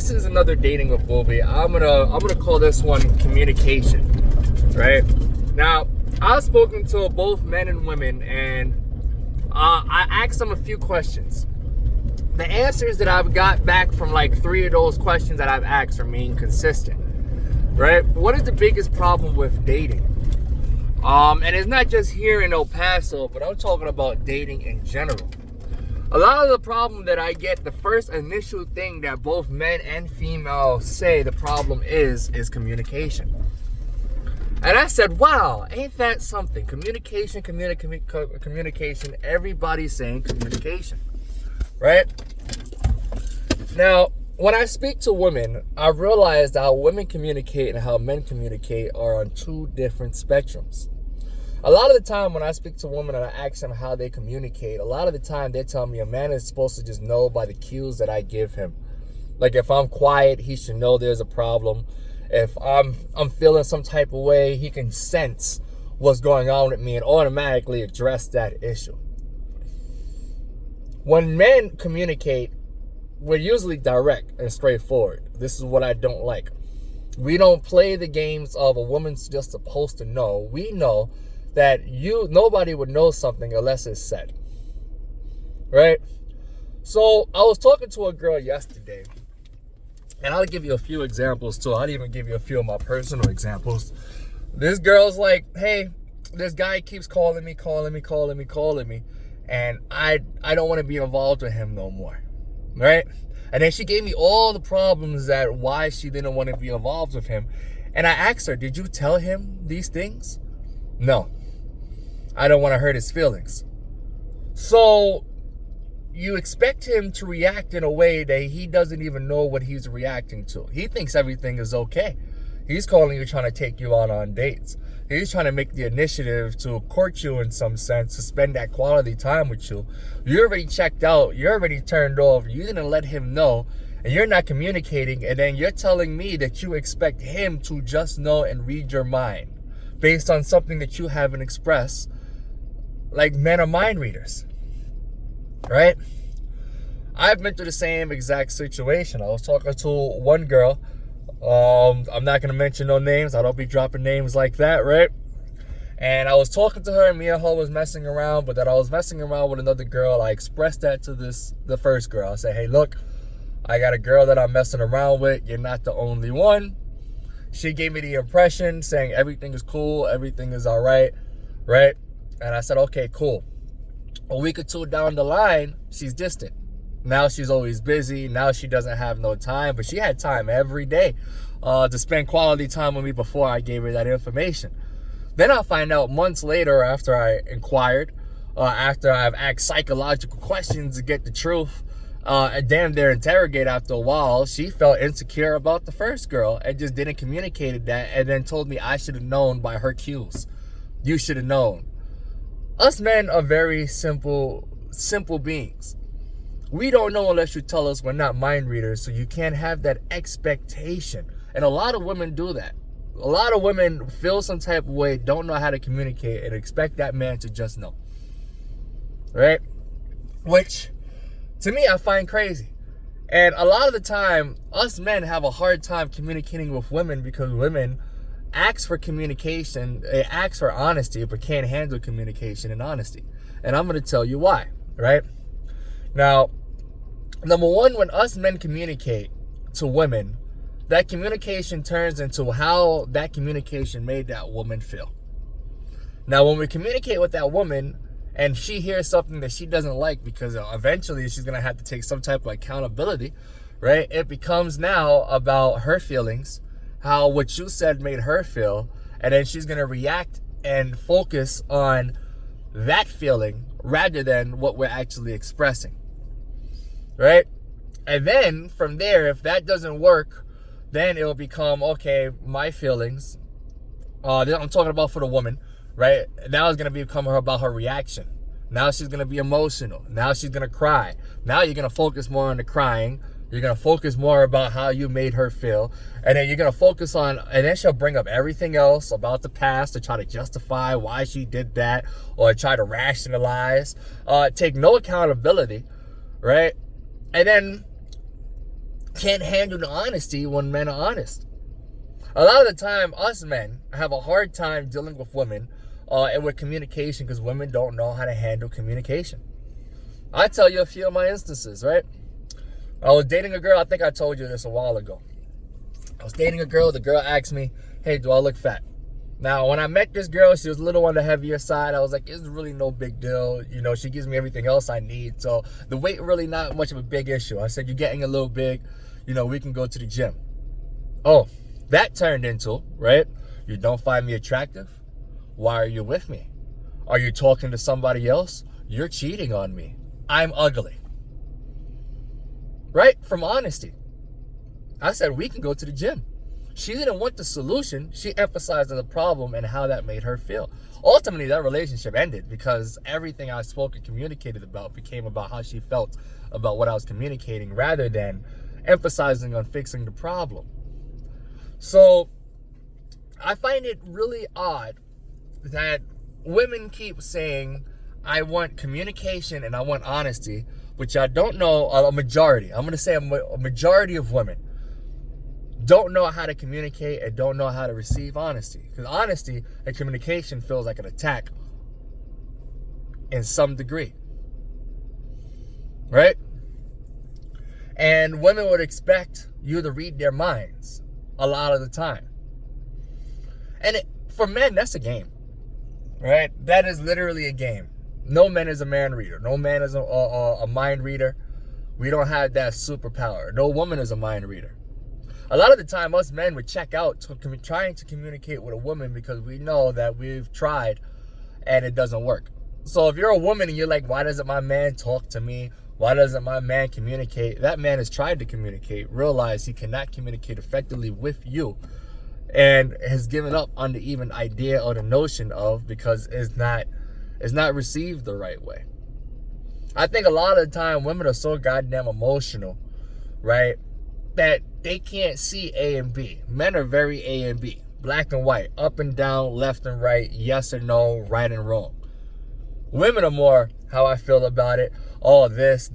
this is another dating with boobie. I'm gonna call this one communication, right? Now, I've spoken to both men and women, and I asked them a few questions. The answers that I've got back from like 3 of those questions that I've asked remain consistent, right? What is the biggest problem with dating? And it's not just here in El Paso, but I'm talking about dating in general. A lot of the problem that I get, the first initial thing that both men and females say the problem is communication. And I said, wow, ain't that something? Communication, communication. Everybody's saying communication, right? Now, when I speak to women, I realized how women communicate and how men communicate are on two different spectrums. A lot of the time when I speak to women and I ask them how they communicate, a lot of the time they tell me a man is supposed to just know by the cues that I give him. Like if I'm quiet, he should know there's a problem. If I'm feeling some type of way, he can sense what's going on with me and automatically address that issue. When men communicate, we're usually direct and straightforward. This is what I don't like. We don't play the games of a woman's just supposed to know. We know that nobody would know something unless it's said, right? So I was talking to a girl yesterday, and I'll give you a few examples too. I'll even give you a few of my personal examples. This girl's like, hey, this guy keeps calling me, and I don't want to be involved with him no more, right? And then she gave me all the problems that why she didn't want to be involved with him. And I asked her, did you tell him these things? No. I don't want to hurt his feelings. So you expect him to react in a way that he doesn't even know what he's reacting to. He thinks everything is okay. He's calling you, trying to take you out on dates. He's trying to make the initiative to court you in some sense, to spend that quality time with you. You're already checked out. You're already turned off. You didn't let him know, and you're not communicating. And then you're telling me that you expect him to just know and read your mind based on something that you haven't expressed. Like, men are mind readers, right? I've been through the same exact situation. I was talking to one girl. I'm not going to mention no names. I don't be dropping names like that, right? And I was talking to her, and me and her was messing around, but that I was messing around with another girl. I expressed that to the first girl. I said, hey, look, I got a girl that I'm messing around with. You're not the only one. She gave me the impression saying everything is cool, everything is all right, right? And I said, okay, cool. A week or two down the line, she's distant. Now she's always busy. Now she doesn't have no time, but she had time every day to spend quality time with me before I gave her that information. Then I find out months later, after I inquired, after I've asked psychological questions to get the truth, and damn near interrogate after a while, she felt insecure about the first girl and just didn't communicate that, and then told me I should have known by her cues. You should have known. Us men are very simple beings. We don't know unless you tell us. We're not mind readers, so you can't have that expectation. And a lot of women do that. A lot of women feel some type of way, don't know how to communicate, and expect that man to just know. Right? Which, to me, I find crazy. And a lot of the time, us men have a hard time communicating with women because women ask for communication, they ask for honesty, but can't handle communication and honesty. And I'm going to tell you why, right? Now, number one, when us men communicate to women, that communication turns into how that communication made that woman feel. Now, when we communicate with that woman and she hears something that she doesn't like, because eventually she's going to have to take some type of accountability, right? It becomes now about her feelings, how what you said made her feel, and then she's going to react and focus on that feeling rather than what we're actually expressing, right? And then from there, if that doesn't work, then it'll become, okay, my feelings, I'm talking about for the woman, right? Now it's going to become about her reaction. Now she's going to be emotional. Now she's going to cry. Now you're going to focus more on the crying. You're going to focus more about how you made her feel. And then you're going to focus on, and then she'll bring up everything else about the past to try to justify why she did that, or try to rationalize, take no accountability, right? And then can't handle the honesty when men are honest. A lot of the time, us men have a hard time dealing with women and with communication because women don't know how to handle communication. I tell you a few of my instances, right? I was dating a girl. I think I told you this a while ago. I was dating a girl. The girl asked me, hey, do I look fat? Now, when I met this girl, she was a little on the heavier side. I was like, it's really no big deal. You know, she gives me everything else I need. So the weight really not much of a big issue. I said, you're getting a little big. You know, we can go to the gym. Oh, that turned into, right? You don't find me attractive? Why are you with me? Are you talking to somebody else? You're cheating on me. I'm ugly. Right? From honesty. I said, we can go to the gym. She didn't want the solution. She emphasized the problem and how that made her feel. Ultimately, that relationship ended because everything I spoke and communicated about became about how she felt about what I was communicating rather than emphasizing on fixing the problem. So I find it really odd that women keep saying, I want communication and I want honesty, which I don't know, a majority. I'm going to say a majority of women don't know how to communicate and don't know how to receive honesty. Because honesty and communication feels like an attack in some degree. Right? And women would expect you to read their minds a lot of the time. And for men, that's a game. Right? That is literally a game. No man is a man reader. No man is a mind reader. We don't have that superpower. No woman is a mind reader. A lot of the time, us men would check out trying to communicate with a woman because we know that we've tried and it doesn't work. So if you're a woman and you're like, why doesn't my man talk to me? Why doesn't my man communicate? That man has tried to communicate, realized he cannot communicate effectively with you, and has given up on the even idea or the notion of because it's not received the right way. I think a lot of the time women are so goddamn emotional, right, that they can't see A and B. Men are very A and B, black and white, up and down, left and right, yes and no, right and wrong. Women are more how I feel about it. Oh, this.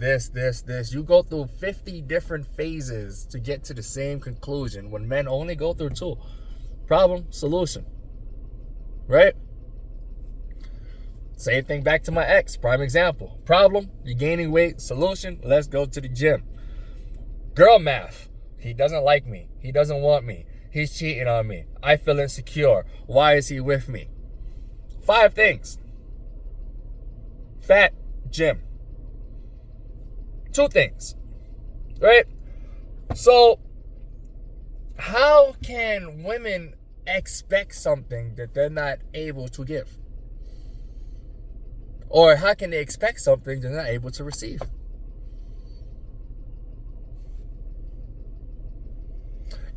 You go through 50 different phases to get to the same conclusion when men only go through 2. Problem, solution. Right? Same thing back to my ex, prime example. Problem, you're gaining weight. Solution, let's go to the gym. Girl math. He doesn't like me. He doesn't want me. He's cheating on me. I feel insecure. Why is he with me? 5 things. Fat, gym. 2 things. Right? So, how can women expect something that they're not able to give? Or how can they expect something they're not able to receive?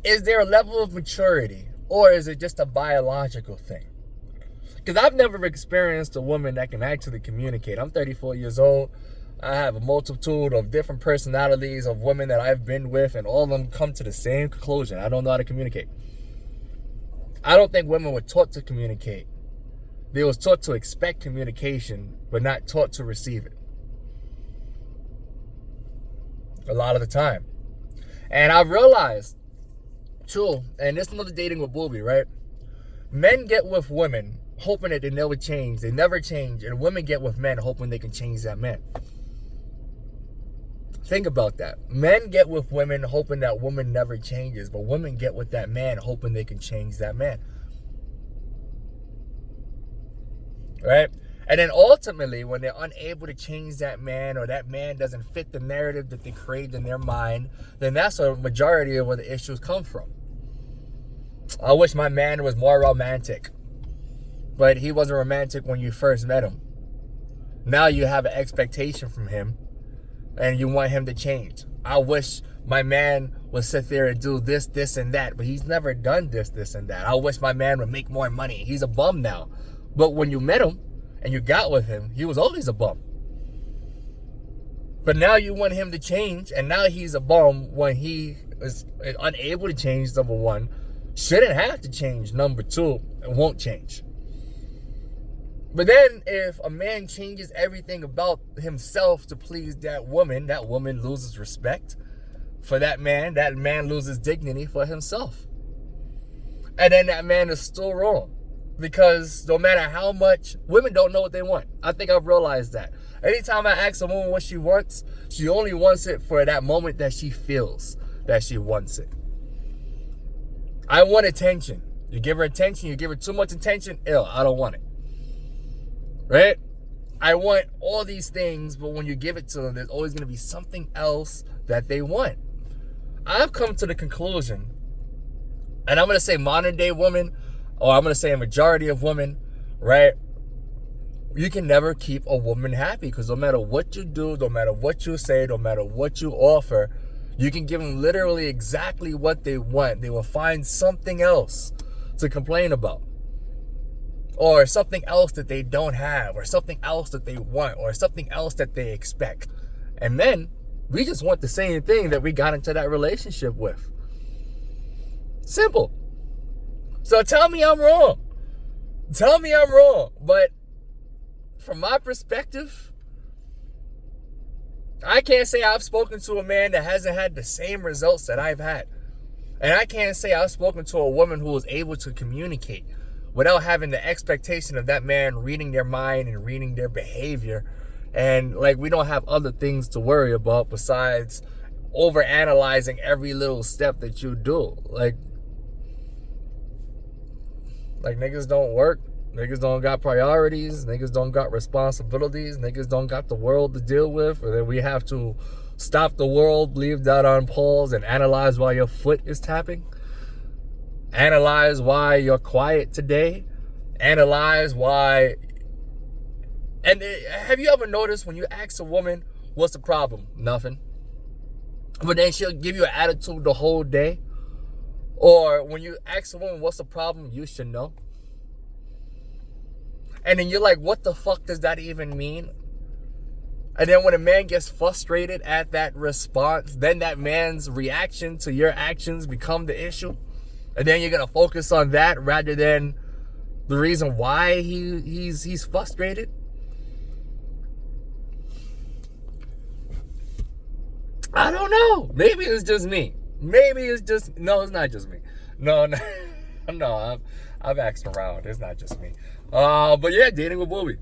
Is there a level of maturity, or is it just a biological thing? Because I've never experienced a woman that can actually communicate. I'm 34 years old. I have a multitude of different personalities of women that I've been with, and all of them come to the same conclusion. I don't know how to communicate. I don't think women were taught to communicate. They was taught to expect communication, but not taught to receive it. A lot of the time. And I've realized, too, and this is another dating with boobie, right? Men get with women hoping that they never change. They never change. And women get with men hoping they can change that man. Think about that. Men get with women hoping that woman never changes, but women get with that man hoping they can change that man. Right? And then ultimately, when they're unable to change that man, or that man doesn't fit the narrative that they created in their mind, then that's a majority of where the issues come from. I wish my man was more romantic, but he wasn't romantic when you first met him. Now you have an expectation from him, and you want him to change. I wish my man would sit there and do this, this, and that, but he's never done this, this, and that. I wish my man would make more money. He's a bum now. But when you met him and you got with him, he was always a bum. But now you want him to change, and now he's a bum when he is unable to change, number one. Shouldn't have to change, number two, and won't change. But then if a man changes everything about himself to please that woman loses respect. for that man loses dignity for himself. And then that man is still wrong. Because no matter how much, women don't know what they want. I think I've realized that. Anytime I ask a woman what she wants, she only wants it for that moment that she feels that she wants it. I want attention. You give her attention, you give her too much attention, I don't want it. Right? I want all these things, but when you give it to them, there's always going to be something else that they want. I've come to the conclusion, and I'm going to say modern day women, or I'm going to say a majority of women, right? You can never keep a woman happy, because no matter what you do, no matter what you say, no matter what you offer, you can give them literally exactly what they want. They will find something else to complain about, or something else that they don't have, or something else that they want, or something else that they expect. And then we just want the same thing that we got into that relationship with. Simple. So tell me I'm wrong. Tell me I'm wrong. But from my perspective, I can't say I've spoken to a man that hasn't had the same results that I've had. And I can't say I've spoken to a woman who was able to communicate without having the expectation of that man reading their mind and reading their behavior. And like, we don't have other things to worry about besides overanalyzing every little step that you do. Like niggas don't work. Niggas don't got priorities. Niggas don't got responsibilities. Niggas don't got the world to deal with. Or then we have to stop the world, leave that on pause, and analyze why your foot is tapping. Analyze why you're quiet today. Analyze why. And have you ever noticed when you ask a woman, what's the problem? Nothing. But then she'll give you an attitude the whole day. Or when you ask a woman, what's the problem? You should know. And then you're like, what the fuck does that even mean? And then when a man gets frustrated at that response, then that man's reaction to your actions become the issue. And then you're going to focus on that rather than the reason why he's frustrated. I don't know. Maybe it's just me. No, it's not just me. No, I've asked around. It's not just me. But yeah, dating with boobie.